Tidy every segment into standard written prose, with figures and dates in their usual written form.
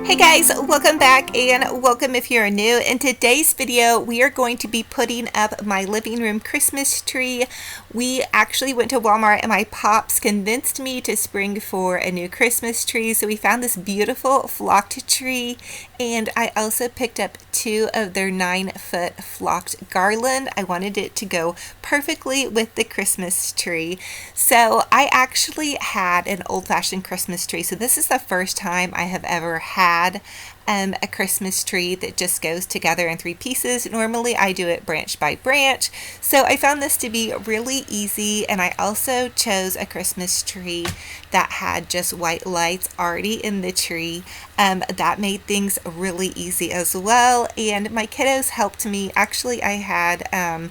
Hey guys, welcome back and welcome if you're new. In today's video, we are going to be putting up my living room Christmas tree. We actually went to Walmart and my pops convinced me to spring for a new Christmas tree. So we found this beautiful flocked tree, and I also picked up 2 of their 9-foot flocked garland. I wanted it to go perfectly with the Christmas tree. So I actually had an old-fashioned Christmas tree. So this is the first time I have ever had a Christmas tree that just goes together in 3 pieces. Normally I do it branch by branch. So I found this to be really easy, and I also chose a Christmas tree that had just white lights already in the tree. That made things really easy as well, and my kiddos helped me. Actually, I had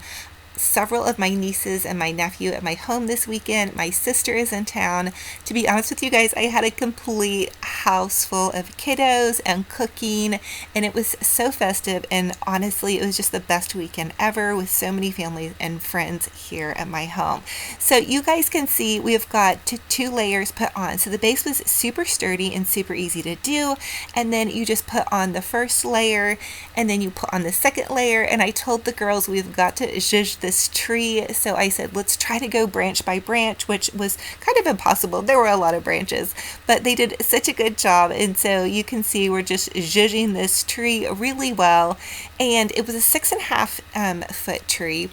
several of my nieces and my nephew at my home this weekend. My sister is in town. To be honest with you guys, I had a complete house full of kiddos and cooking, and it was so festive, and honestly it was just the best weekend ever with so many family and friends here at my home. So you guys can see we've got 2 layers put on. So the base was super sturdy and super easy to do, and then you just put on the first layer and then you put on the second layer. And I told the girls we've got to zhuzh this tree, so I said let's try to go branch by branch, which was kind of impossible. There were a lot of branches, but they did such a good job, and so you can see we're just zhuzhing this tree really well. And it was a 6.5 foot tree.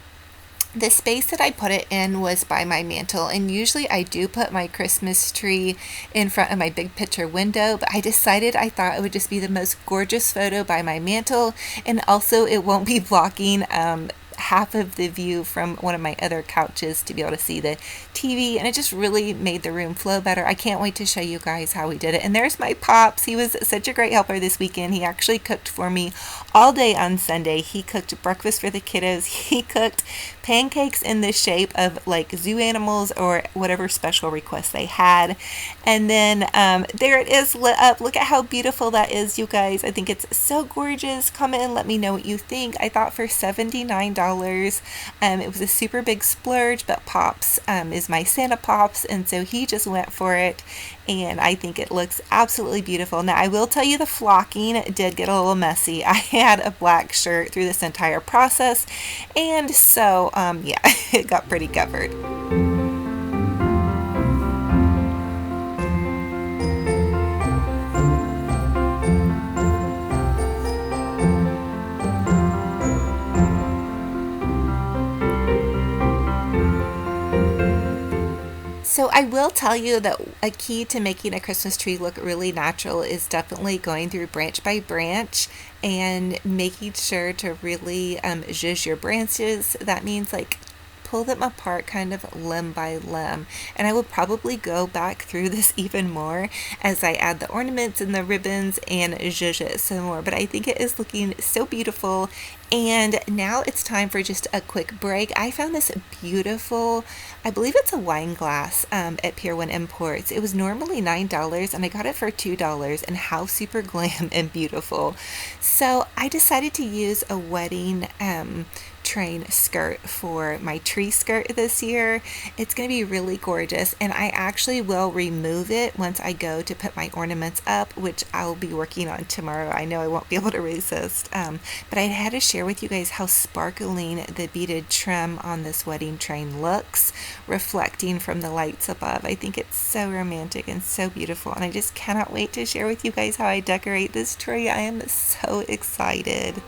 The space that I put it in was by my mantle, and usually I do put my Christmas tree in front of my big picture window, but I decided I thought it would just be the most gorgeous photo by my mantle, and also it won't be blocking half of the view from one of my other couches to be able to see the TV, and it just really made the room flow better. I can't wait to show you guys how we did it. And there's my pops. He was such a great helper this weekend. He actually cooked for me all day on Sunday. He cooked breakfast for the kiddos. He cooked pancakes in the shape of like zoo animals or whatever special requests they had. And then there it is lit up. Look at how beautiful that is, you guys. I think it's so gorgeous. Comment and let me know what you think. I thought for $79, it was a super big splurge, but Pops is my Santa Pops, and so he just went for it, and I think it looks absolutely beautiful. Now I will tell you the flocking did get a little messy. I had a black shirt through this entire process, and so yeah, it got pretty covered. So I will tell you that a key to making a Christmas tree look really natural is definitely going through branch by branch and making sure to really zhuzh your branches. That means like pull them apart kind of limb by limb, and I will probably go back through this even more as I add the ornaments and the ribbons and zhuzh it some more. But I think it is looking so beautiful. And now it's time for just a quick break. I found this beautiful, I believe it's a wine glass at Pier 1 Imports. It was normally $9 and I got it for $2, and how super glam and beautiful. So I decided to use a wedding train skirt for my tree skirt this year. It's going to be really gorgeous, and I actually will remove it once I go to put my ornaments up, which I'll be working on tomorrow. I know I won't be able to resist, but I had to share with you guys how sparkling the beaded trim on this wedding train looks, reflecting from the lights above. I think it's so romantic and so beautiful, and I just cannot wait to share with you guys how I decorate this tree. I am so excited.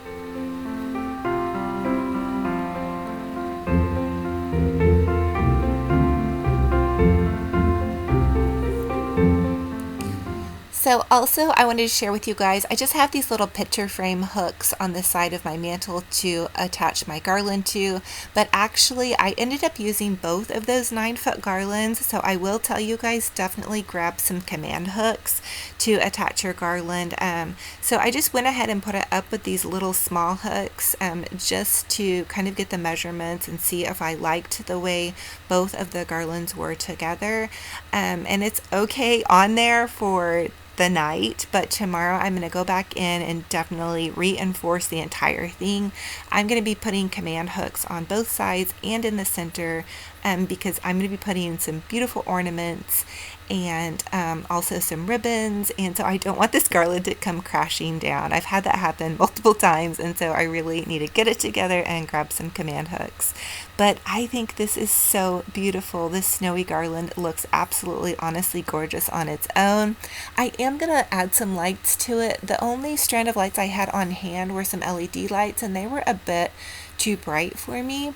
So also I wanted to share with you guys, I just have these little picture frame hooks on the side of my mantle to attach my garland to, but actually I ended up using both of those 9-foot garlands. So I will tell you guys, definitely grab some command hooks to attach your garland. So I just went ahead and put it up with these little small hooks just to kind of get the measurements and see if I liked the way both of the garlands were together. And it's okay on there for the night, but tomorrow I'm going to go back in and definitely reinforce the entire thing. I'm going to be putting command hooks on both sides and in the center because I'm going to be putting some beautiful ornaments, and also some ribbons. And so I don't want this garland to come crashing down. I've had that happen multiple times, and so I really need to get it together and grab some command hooks. But I think this is so beautiful. This snowy garland looks absolutely honestly gorgeous on its own. I am going to add some lights to it. The only strand of lights I had on hand were some LED lights, and they were a bit too bright for me.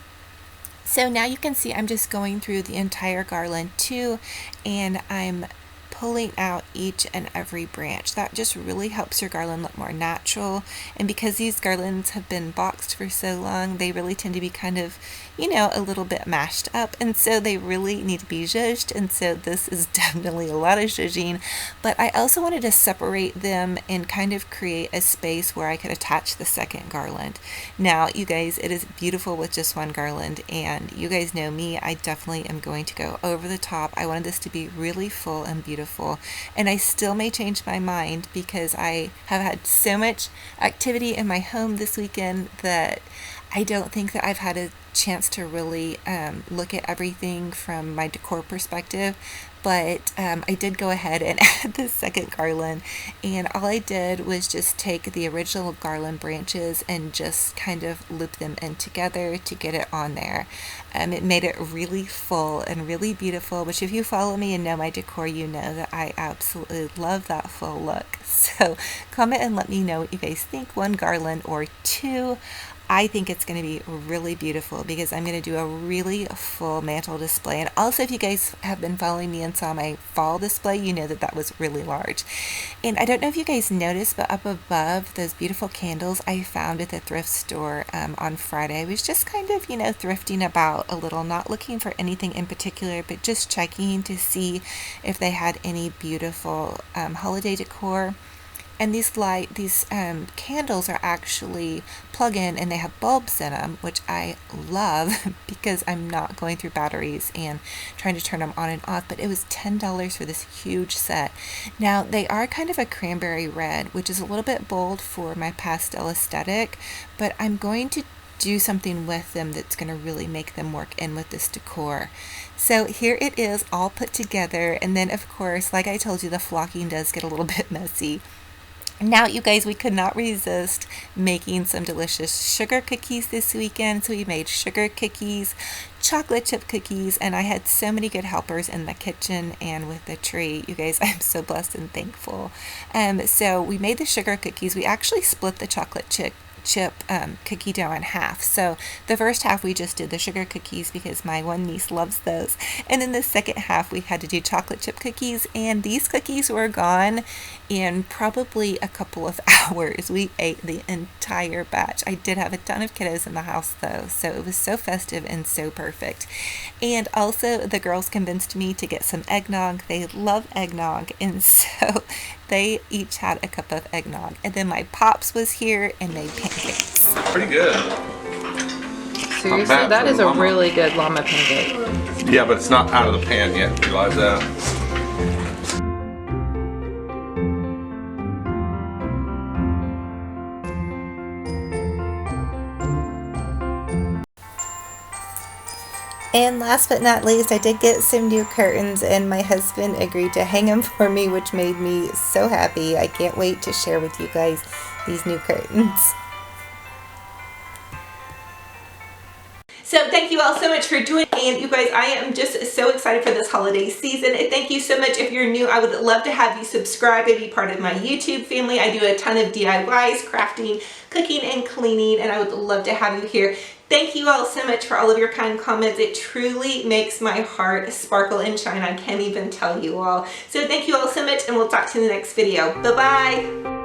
So now you can see I'm just going through the entire garland too, and I'm pulling out each and every branch. That just really helps your garland look more natural. And because these garlands have been boxed for so long, they really tend to be kind of, you know, a little bit mashed up, and so they really need to be zhuzhed. And so this is definitely a lot of zhuzhing, but I also wanted to separate them and kind of create a space where I could attach the second garland. Now you guys, it is beautiful with just one garland, and you guys know me, I definitely am going to go over the top. I wanted this to be really full and beautiful, and I still may change my mind because I have had so much activity in my home this weekend that I don't think that I've had a chance to really look at everything from my decor perspective. But I did go ahead and add the second garland, and all I did was just take the original garland branches and just kind of loop them in together to get it on there. It made it really full and really beautiful, which if you follow me and know my decor, you know that I absolutely love that full look. So comment and let me know what you guys think, one garland or two. I think it's going to be really beautiful because I'm going to do a really full mantle display. And also, if you guys have been following me and saw my fall display, you know that that was really large. And I don't know if you guys noticed, but up above those beautiful candles I found at the thrift store on Friday, I was just kind of, you know, thrifting about a little, not looking for anything in particular, but just checking to see if they had any beautiful holiday decor. And these candles are actually plug-in, and they have bulbs in them, which I love because I'm not going through batteries and trying to turn them on and off. But it was $10 for this huge set. Now they are kind of a cranberry red, which is a little bit bold for my pastel aesthetic, but I'm going to do something with them that's going to really make them work in with this decor. So here it is all put together, and then of course, like I told you, the flocking does get a little bit messy. Now, you guys, we could not resist making some delicious sugar cookies this weekend. So we made sugar cookies, chocolate chip cookies, and I had so many good helpers in the kitchen and with the tree. You guys, I'm so blessed and thankful. So we made the sugar cookies. We actually split the chocolate chip cookie dough in half. So the first half we just did the sugar cookies because my one niece loves those, and then the second half we had to do chocolate chip cookies, and these cookies were gone in probably a couple of hours. We ate the entire batch. I did have a ton of kiddos in the house though, so it was so festive and so perfect. And also the girls convinced me to get some eggnog. They love eggnog, and so they each had a cup of eggnog. And then my pops was here and made pancakes. Pretty good. Seriously, that is a really good llama pancake. Yeah, but it's not out of the pan yet. Realize that? And last but not least, I did get some new curtains, and my husband agreed to hang them for me, which made me so happy. I can't wait to share with you guys these new curtains. So thank you all so much for joining, and you guys, I am just so excited for this holiday season. And thank you so much. If you're new, I would love to have you subscribe and be part of my YouTube family. I do a ton of DIYs, crafting, cooking, and cleaning, and I would love to have you here. Thank you all so much for all of your kind comments. It truly makes my heart sparkle and shine. I can't even tell you all. So thank you all so much, and we'll talk to you in the next video. Bye-bye.